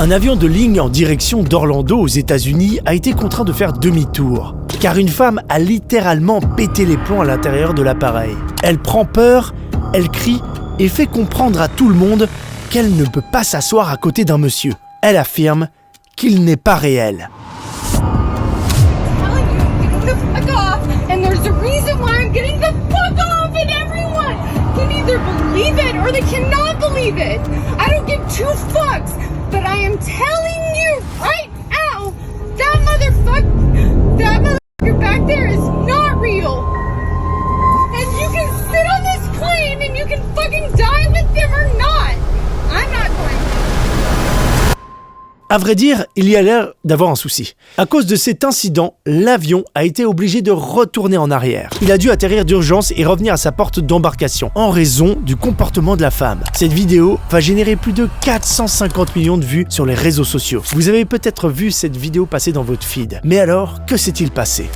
Un avion de ligne en direction d'Orlando aux États-Unis a été contraint de faire demi-tour, car une femme a littéralement pété les plombs à l'intérieur de l'appareil. Elle prend peur, elle crie et fait comprendre à tout le monde qu'elle ne peut pas s'asseoir à côté d'un monsieur. Elle affirme qu'il n'est pas réel. But I am telling you right now, that motherfucker back there is not real. And you can sit on this plane and you can fucking die with them or not. I'm not going. À vrai dire, il y a l'air d'avoir un souci. À cause de cet incident, l'avion a été obligé de retourner en arrière. Il a dû atterrir d'urgence et revenir à sa porte d'embarcation en raison du comportement de la femme. Cette vidéo va générer plus de 450 millions de vues sur les réseaux sociaux. Vous avez peut-être vu cette vidéo passer dans votre feed. Mais alors, que s'est-il passé ?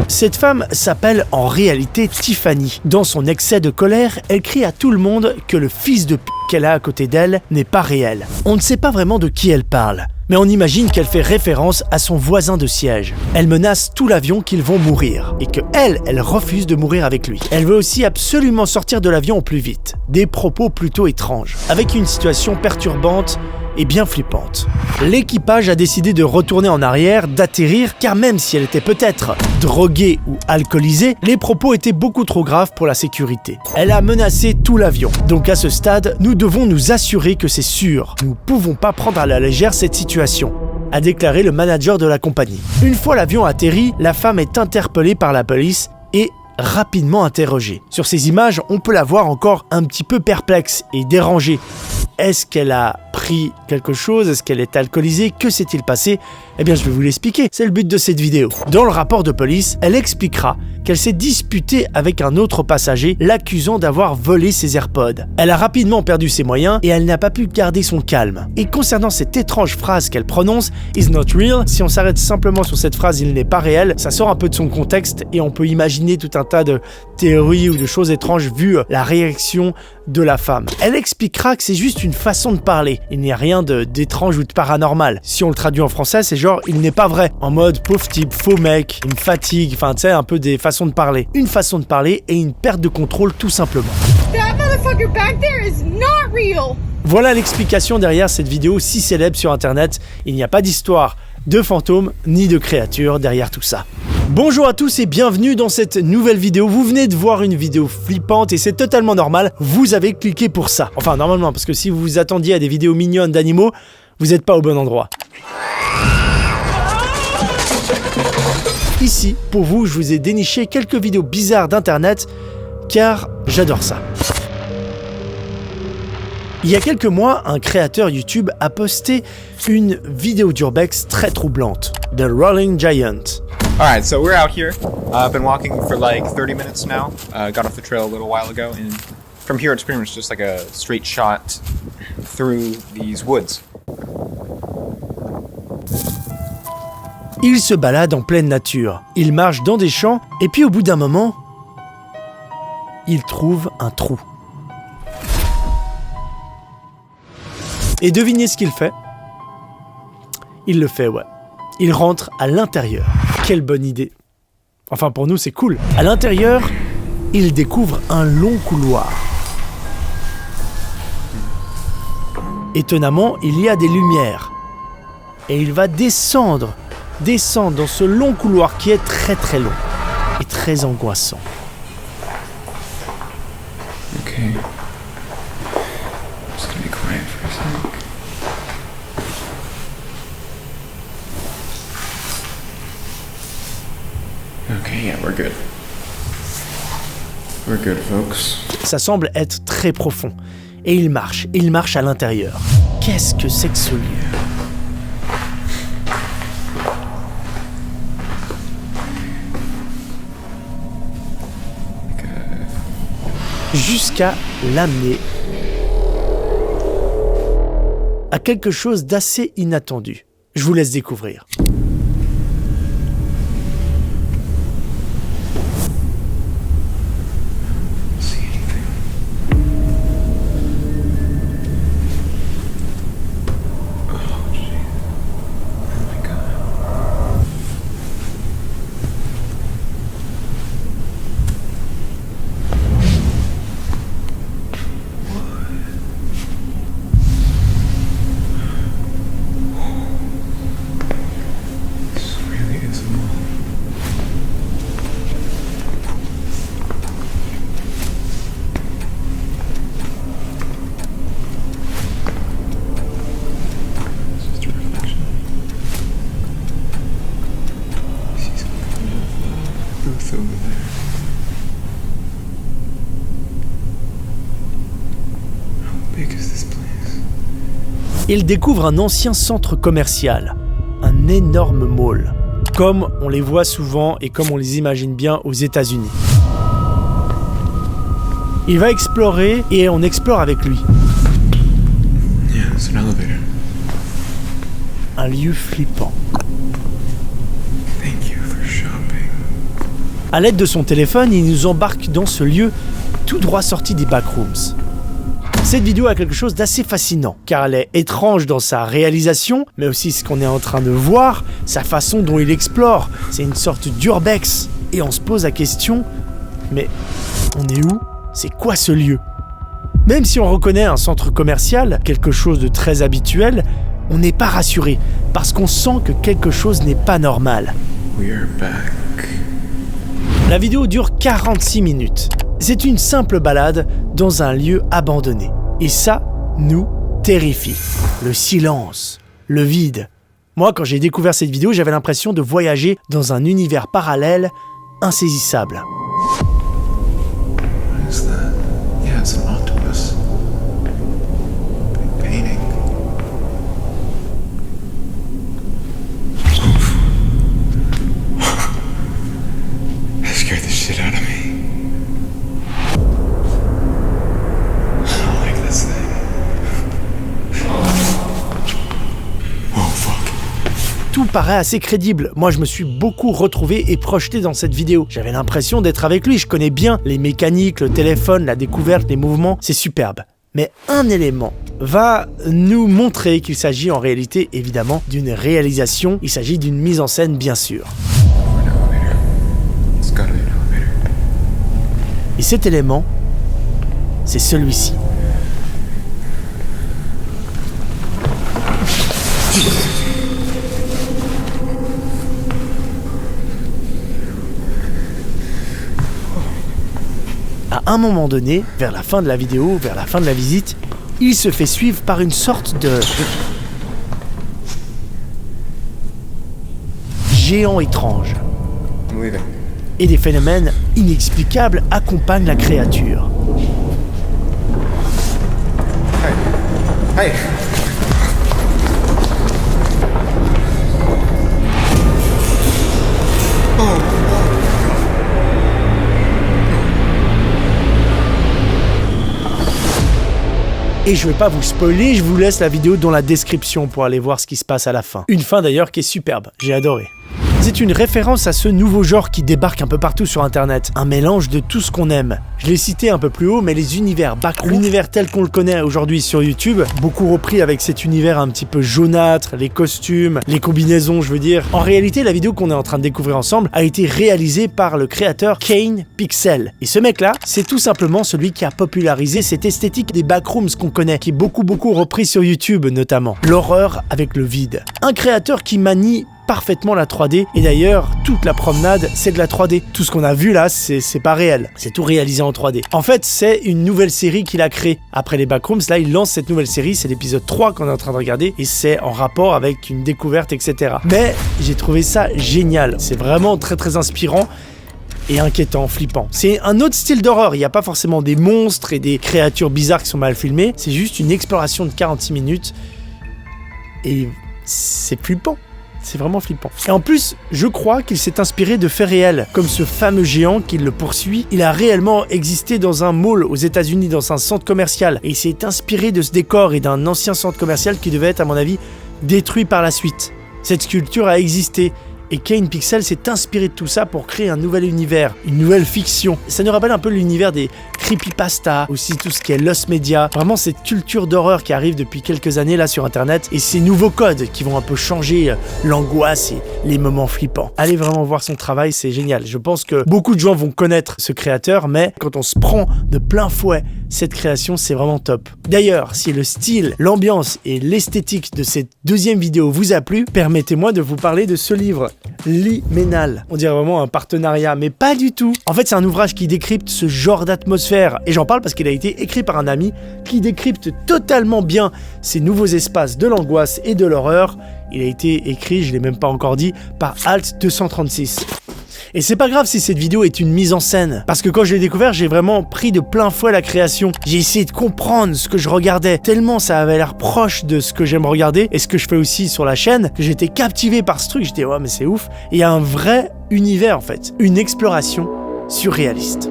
Cette femme s'appelle en réalité Tiffany. Dans son excès de colère, elle crie à tout le monde que le fils de p*** qu'elle a à côté d'elle n'est pas réel. On ne sait pas vraiment de qui elle parle, mais on imagine qu'elle fait référence à son voisin de siège. Elle menace tout l'avion qu'ils vont mourir, et que elle refuse de mourir avec lui. Elle veut aussi absolument sortir de l'avion au plus vite. Des propos plutôt étranges, avec une situation perturbante et bien flippante. L'équipage a décidé de retourner en arrière, d'atterrir, car même si elle était peut-être droguée ou alcoolisée, les propos étaient beaucoup trop graves pour la sécurité. Elle a menacé tout l'avion. Donc à ce stade, nous devons nous assurer que c'est sûr. Nous ne pouvons pas prendre à la légère cette situation, a déclaré le manager de la compagnie. Une fois l'avion atterri, la femme est interpellée par la police et rapidement interrogée. Sur ces images, on peut la voir encore un petit peu perplexe et dérangée. Est-ce qu'elle a pris quelque chose? Est-ce qu'elle est alcoolisée? Que s'est-il passé? Eh bien, je vais vous l'expliquer. C'est le but de cette vidéo. Dans le rapport de police, elle expliquera qu'elle s'est disputée avec un autre passager, l'accusant d'avoir volé ses AirPods. Elle a rapidement perdu ses moyens et elle n'a pas pu garder son calme. Et concernant cette étrange phrase qu'elle prononce, « is not real », si on s'arrête simplement sur cette phrase « il n'est pas réel », ça sort un peu de son contexte et on peut imaginer tout un tas de théories ou de choses étranges vu la réaction de la femme. Elle expliquera que c'est juste une façon de parler. Il n'y a rien d'étrange ou de paranormal. Si on le traduit en français, c'est genre « il n'est pas vrai ». En mode pauvre type, faux mec, une fatigue, enfin tu sais, un peu des façons de parler. Une façon de parler et une perte de contrôle tout simplement. That motherfucker back there is not real. Voilà l'explication derrière cette vidéo si célèbre sur internet. Il n'y a pas d'histoire de fantômes ni de créatures derrière tout ça. Bonjour à tous et bienvenue dans cette nouvelle vidéo. Vous venez de voir une vidéo flippante et c'est totalement normal. Vous avez cliqué pour ça. Enfin normalement, parce que si vous vous attendiez à des vidéos mignonnes d'animaux, vous n'êtes pas au bon endroit. Ici, pour vous, je vous ai déniché quelques vidéos bizarres d'internet car j'adore ça. Il y a quelques mois, un créateur YouTube a posté une vidéo d'urbex très troublante, The Rolling Giant. Alright, so we're out here. I've been walking for like 30 minutes now. Got off the trail a little while ago, and from here it's pretty much just like a straight shot through these woods. Il se balade en pleine nature, il marche dans des champs, et puis au bout d'un moment, il trouve un trou. Et devinez ce qu'il fait? Il le fait, ouais. Il rentre à l'intérieur. Quelle bonne idée. Enfin, pour nous, c'est cool. À l'intérieur, il découvre un long couloir. Étonnamment, il y a des lumières. Et il va descendre dans ce long couloir qui est très très long et très angoissant. Okay. Just gonna be quiet for a sec. Okay, yeah, we're good. We're good, folks. Ça semble être très profond. Et il marche à l'intérieur. Qu'est-ce que c'est que ce lieu ? Jusqu'à l'amener à quelque chose d'assez inattendu. Je vous laisse découvrir. Il découvre un ancien centre commercial, un énorme mall, comme on les voit souvent et comme on les imagine bien aux États-Unis. Il va explorer et on explore avec lui. Yeah, it's an elevator. Un lieu flippant. Thank you for shopping. À l'aide de son téléphone, il nous embarque dans ce lieu tout droit sorti des backrooms. Cette vidéo a quelque chose d'assez fascinant, car elle est étrange dans sa réalisation, mais aussi ce qu'on est en train de voir, sa façon dont il explore. C'est une sorte d'urbex. Et on se pose la question, mais on est où ? C'est quoi ce lieu ? Même si on reconnaît un centre commercial, quelque chose de très habituel, on n'est pas rassuré, parce qu'on sent que quelque chose n'est pas normal. We are back. La vidéo dure 46 minutes. C'est une simple balade dans un lieu abandonné. Et ça nous terrifie. Le silence, le vide. Moi, quand j'ai découvert cette vidéo, j'avais l'impression de voyager dans un univers parallèle insaisissable. What is that? Yeah, it's an octopus. Big painting. That scared the shit out of me. I don't like this thing. Oh fuck. Tout paraît assez crédible. Moi, je me suis beaucoup retrouvé et projeté dans cette vidéo. J'avais l'impression d'être avec lui. Je connais bien les mécaniques, le téléphone, la découverte, les mouvements. C'est superbe. Mais un élément va nous montrer qu'il s'agit en réalité, évidemment, d'une réalisation. Il s'agit d'une mise en scène, bien sûr. An elevator. It's gotta be an elevator. Et cet élément, c'est celui-ci. À un moment donné, vers la fin de la vidéo, vers la fin de la visite, il se fait suivre par une sorte de géant étrange. I'm leaving. Et des phénomènes inexplicables accompagnent la créature. Hey. Hey. Et je vais pas vous spoiler, je vous laisse la vidéo dans la description pour aller voir ce qui se passe à la fin. Une fin d'ailleurs qui est superbe, j'ai adoré. C'est une référence à ce nouveau genre qui débarque un peu partout sur internet, un mélange de tout ce qu'on aime. Je l'ai cité un peu plus haut, mais les univers backroom, l'univers tel qu'on le connaît aujourd'hui sur YouTube, beaucoup repris avec cet univers un petit peu jaunâtre, les costumes, les combinaisons, je veux dire. En réalité, la vidéo qu'on est en train de découvrir ensemble a été réalisée par le créateur Kane Pixel. Et ce mec-là, c'est tout simplement celui qui a popularisé cette esthétique des backrooms qu'on connaît, qui est beaucoup repris sur YouTube notamment. L'horreur avec le vide. Un créateur qui manie parfaitement la 3D, et d'ailleurs toute la promenade c'est de la 3D. Tout ce qu'on a vu là c'est pas réel, c'est tout réalisé en 3D. En fait c'est une nouvelle série qu'il a créée. Après les backrooms, là il lance cette nouvelle série, c'est l'épisode 3 qu'on est en train de regarder et c'est en rapport avec une découverte etc. Mais j'ai trouvé ça génial, c'est vraiment très inspirant et inquiétant, flippant. C'est un autre style d'horreur, il n'y a pas forcément des monstres et des créatures bizarres qui sont mal filmées, c'est juste une exploration de 46 minutes et c'est flippant. C'est vraiment flippant. Et en plus, je crois qu'il s'est inspiré de faits réels, comme ce fameux géant qui le poursuit. Il a réellement existé dans un mall aux États-Unis, dans un centre commercial. Et il s'est inspiré de ce décor et d'un ancien centre commercial qui devait être, à mon avis, détruit par la suite. Cette sculpture a existé. Et Kane Pixel s'est inspiré de tout ça pour créer un nouvel univers, une nouvelle fiction. Ça nous rappelle un peu l'univers des creepypasta, aussi tout ce qui est Lost Media. Vraiment cette culture d'horreur qui arrive depuis quelques années là sur internet et ces nouveaux codes qui vont un peu changer l'angoisse et les moments flippants. Allez vraiment voir son travail, c'est génial. Je pense que beaucoup de gens vont connaître ce créateur, mais quand on se prend de plein fouet cette création, c'est vraiment top. D'ailleurs, si le style, l'ambiance et l'esthétique de cette deuxième vidéo vous a plu, permettez-moi de vous parler de ce livre. Liminal. On dirait vraiment un partenariat, mais pas du tout. En fait, c'est un ouvrage qui décrypte ce genre d'atmosphère. Et j'en parle parce qu'il a été écrit par un ami qui décrypte totalement bien ces nouveaux espaces de l'angoisse et de l'horreur. Il a été écrit, je l'ai même pas encore dit, par Alt 236. Et c'est pas grave si cette vidéo est une mise en scène, parce que quand je l'ai découvert, j'ai vraiment pris de plein fouet la création. J'ai essayé de comprendre ce que je regardais, tellement ça avait l'air proche de ce que j'aime regarder, et ce que je fais aussi sur la chaîne, que j'étais captivé par ce truc, j'étais ouais mais c'est ouf. Et il y a un vrai univers en fait, une exploration surréaliste.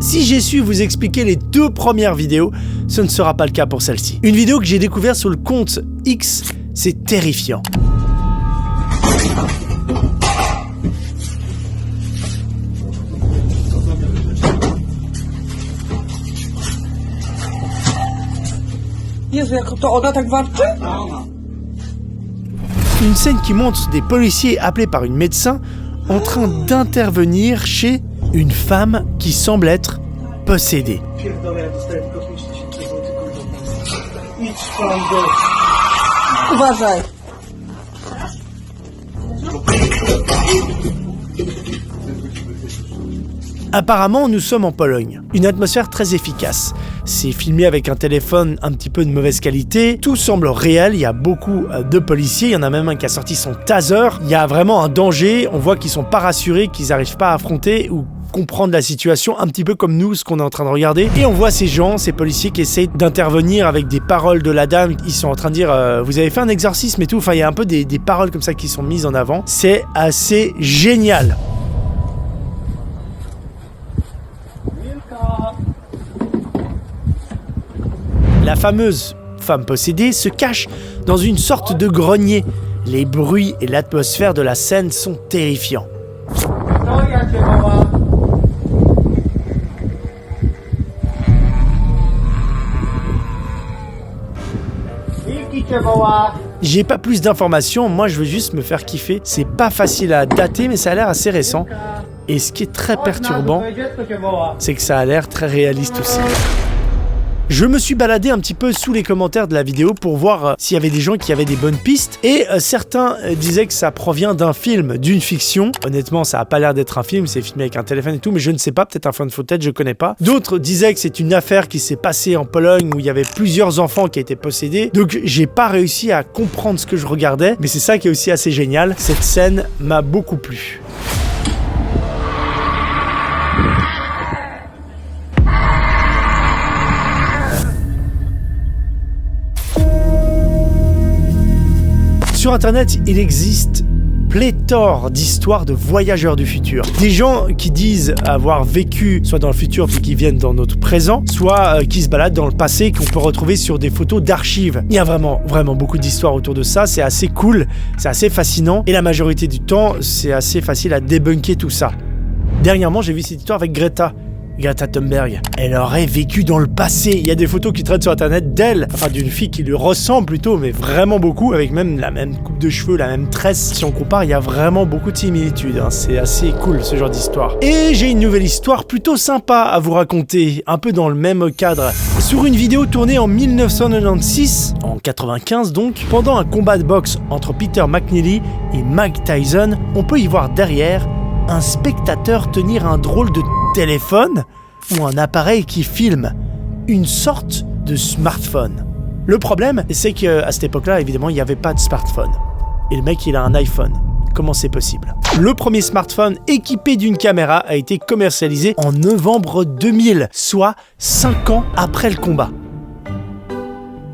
Si j'ai su vous expliquer les 2 premières vidéos, ce ne sera pas le cas pour celle-ci. Une vidéo que j'ai découverte sur le compte X, c'est terrifiant. Jezu, jak to ona tak warczy? Une scène qui montre des policiers appelés par une médecin en train d'intervenir chez une femme qui semble être possédée. Uważaj. Apparemment, nous sommes en Pologne. Une atmosphère très efficace. C'est filmé avec un téléphone un petit peu de mauvaise qualité. Tout semble réel. Il y a beaucoup de policiers. Il y en a même un qui a sorti son taser. Il y a vraiment un danger. On voit qu'ils sont pas rassurés, qu'ils n'arrivent pas à affronter ou comprendre la situation, un petit peu comme nous, ce qu'on est en train de regarder. Et on voit ces gens, ces policiers qui essayent d'intervenir avec des paroles de la dame. Ils sont en train de dire vous avez fait un exorcisme et tout. Enfin, il y a un peu des paroles comme ça qui sont mises en avant. C'est assez génial. La fameuse femme possédée se cache dans une sorte de grenier. Les bruits et l'atmosphère de la scène sont terrifiants. J'ai pas plus d'informations, moi je veux juste me faire kiffer. C'est pas facile à dater, mais ça a l'air assez récent. Et ce qui est très perturbant, c'est que ça a l'air très réaliste aussi. Je me suis baladé un petit peu sous les commentaires de la vidéo pour voir s'il y avait des gens qui avaient des bonnes pistes, et certains disaient que ça provient d'un film, d'une fiction. Honnêtement, ça a pas l'air d'être un film, c'est filmé avec un téléphone et tout, mais je ne sais pas, peut-être un fan footage, je connais pas. D'autres disaient que c'est une affaire qui s'est passée en Pologne où il y avait plusieurs enfants qui étaient possédés, donc j'ai pas réussi à comprendre ce que je regardais, mais c'est ça qui est aussi assez génial, cette scène m'a beaucoup plu. Sur internet, il existe pléthore d'histoires de voyageurs du futur. Des gens qui disent avoir vécu soit dans le futur puis qui viennent dans notre présent, soit qui se baladent dans le passé qu'on peut retrouver sur des photos d'archives. Il y a vraiment beaucoup d'histoires autour de ça, c'est assez cool, c'est assez fascinant et la majorité du temps, c'est assez facile à débunker tout ça. Dernièrement, j'ai vu cette histoire avec Greta Thunberg. Elle aurait vécu dans le passé. Il y a des photos qui traînent sur internet d'elle, enfin d'une fille qui lui ressemble plutôt, mais vraiment beaucoup, avec même la même coupe de cheveux, la même tresse. Si on compare, il y a vraiment beaucoup de similitudes. C'est assez cool ce genre d'histoire. Et j'ai une nouvelle histoire plutôt sympa à vous raconter, un peu dans le même cadre. Sur une vidéo tournée en 1996, en 95 donc, pendant un combat de boxe entre Peter McNeely et Mike Tyson, on peut y voir derrière un spectateur tenir un drôle de téléphone ou un appareil qui filme, une sorte de smartphone. Le problème, c'est qu'à cette époque-là, évidemment, il n'y avait pas de smartphone. Et le mec, il a un iPhone. Comment c'est possible ? Le premier smartphone équipé d'une caméra a été commercialisé en novembre 2000, soit 5 ans après le combat.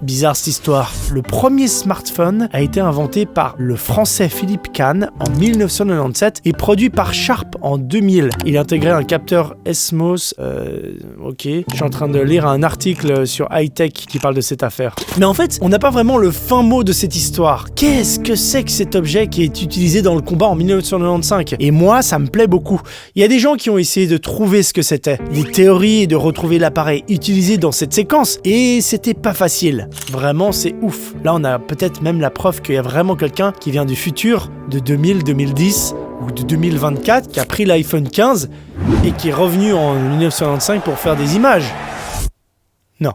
Bizarre cette histoire. Le premier smartphone a été inventé par le français Philippe Kahn en 1997 et produit par Sharp en 2000. Il intégrait un capteur SMOS. Ok. Je suis en train de lire un article sur Hightech qui parle de cette affaire. Mais en fait, on n'a pas vraiment le fin mot de cette histoire. Qu'est-ce que c'est que cet objet qui est utilisé dans le combat en 1995 ? Et moi, ça me plaît beaucoup. Il y a des gens qui ont essayé de trouver ce que c'était. Les théories et de retrouver l'appareil utilisé dans cette séquence. Et c'était pas facile. Vraiment, c'est ouf. Là, on a peut-être même la preuve qu'il y a vraiment quelqu'un qui vient du futur, de 2000, 2010 ou de 2024, qui a pris l'iPhone 15 et qui est revenu en 1995 pour faire des images. Non.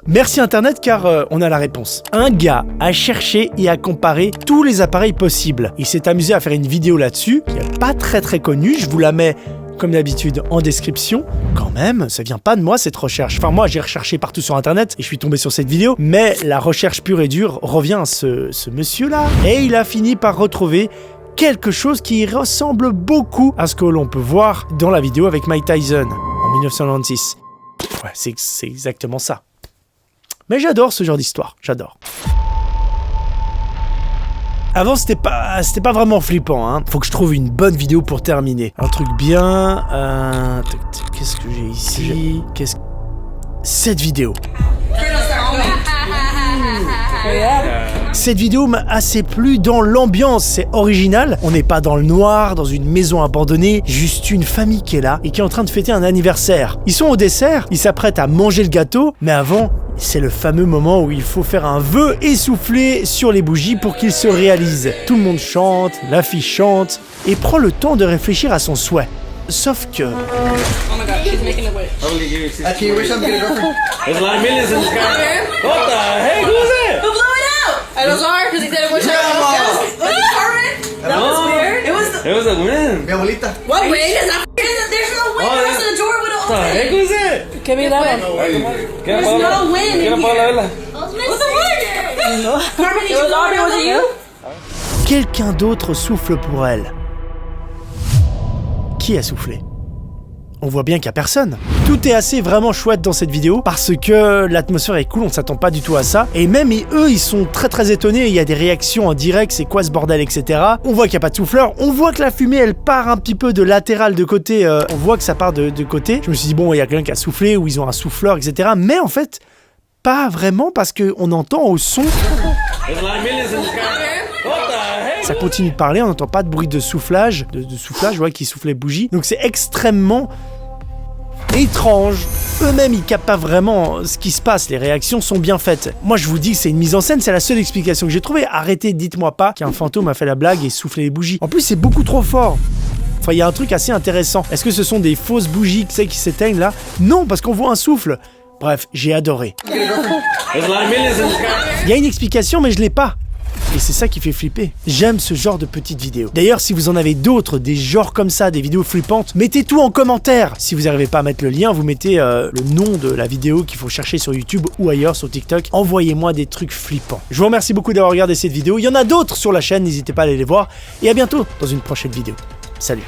Merci Internet car on a la réponse. Un gars a cherché et a comparé tous les appareils possibles. Il s'est amusé à faire une vidéo là-dessus, qui n'est pas très connue, je vous la mets comme d'habitude, en description. Quand même, ça vient pas de moi cette recherche. Enfin, moi, j'ai recherché partout sur internet et je suis tombé sur cette vidéo, mais la recherche pure et dure revient à ce monsieur-là. Et il a fini par retrouver quelque chose qui ressemble beaucoup à ce que l'on peut voir dans la vidéo avec Mike Tyson en 1996. Ouais, c'est exactement ça. Mais j'adore ce genre d'histoire, j'adore. Avant, c'était pas vraiment flippant, hein. Faut que je trouve une bonne vidéo pour terminer. Un truc bien... Qu'est-ce que j'ai ici? Cette vidéo. Cette vidéo m'a assez plu dans l'ambiance, c'est original. On n'est pas dans le noir, dans une maison abandonnée, juste une famille qui est là et qui est en train de fêter un anniversaire. Ils sont au dessert, ils s'apprêtent à manger le gâteau, mais avant, c'est le fameux moment où il faut faire un vœu et souffler sur les bougies pour qu'il se réalise. Tout le monde chante, la fille chante et prend le temps de réfléchir à son souhait. Sauf que... Oh my god, she's making a wish. Can you wish I'm getting a girlfriend? There's a lot of millions in this guy. What the heck? Who's that? Who blew it out? It was hard because he said it was That was weird. It was a win. Mi abuelita. What win? There's no win. The rest of the drawer would have What the heck was that? Give me that one. There's no win in apaga la vela. What's the win? Carmen, it was Aubrey, was it you? Quelqu'un d'autre souffle pour elle. Qui a soufflé? On voit bien qu'il n'y a personne. Tout est assez vraiment chouette dans cette vidéo parce que l'atmosphère est cool, on s'attend pas du tout à ça. Et même eux, ils sont très étonnés, il y a des réactions en direct, c'est quoi ce bordel, etc. On voit qu'il n'y a pas de souffleur, on voit que la fumée, elle part un petit peu de latéral de côté, on voit que ça part de côté. Je me suis dit, bon, il y a quelqu'un qui a soufflé ou ils ont un souffleur, etc. Mais en fait, pas vraiment parce qu'on entend au son... There's a lot of millions in this guy. What the heck? Ça continue de parler, on n'entend pas de bruit de soufflage, ouais, qui souffle les bougies. Donc c'est extrêmement étrange. Eux-mêmes, ils captent pas vraiment ce qui se passe, les réactions sont bien faites. Moi, je vous dis que c'est une mise en scène, c'est la seule explication que j'ai trouvée. Arrêtez, dites-moi pas qu'un fantôme a fait la blague et soufflé les bougies. En plus, c'est beaucoup trop fort. Enfin, il y a un truc assez intéressant. Est-ce que ce sont des fausses bougies, tu sais, qui s'éteignent là? Non, parce qu'on voit un souffle. Bref, j'ai adoré. There's a lot of millions in this guy. Il y a une explication, mais je l'ai pas. Et c'est ça qui fait flipper. J'aime ce genre de petites vidéos. D'ailleurs, si vous en avez d'autres, des genres comme ça, des vidéos flippantes, mettez tout en commentaire. Si vous n'arrivez pas à mettre le lien, vous mettez le nom de la vidéo qu'il faut chercher sur YouTube ou ailleurs sur TikTok. Envoyez-moi des trucs flippants. Je vous remercie beaucoup d'avoir regardé cette vidéo. Il y en a d'autres sur la chaîne, n'hésitez pas à aller les voir. Et à bientôt dans une prochaine vidéo. Salut.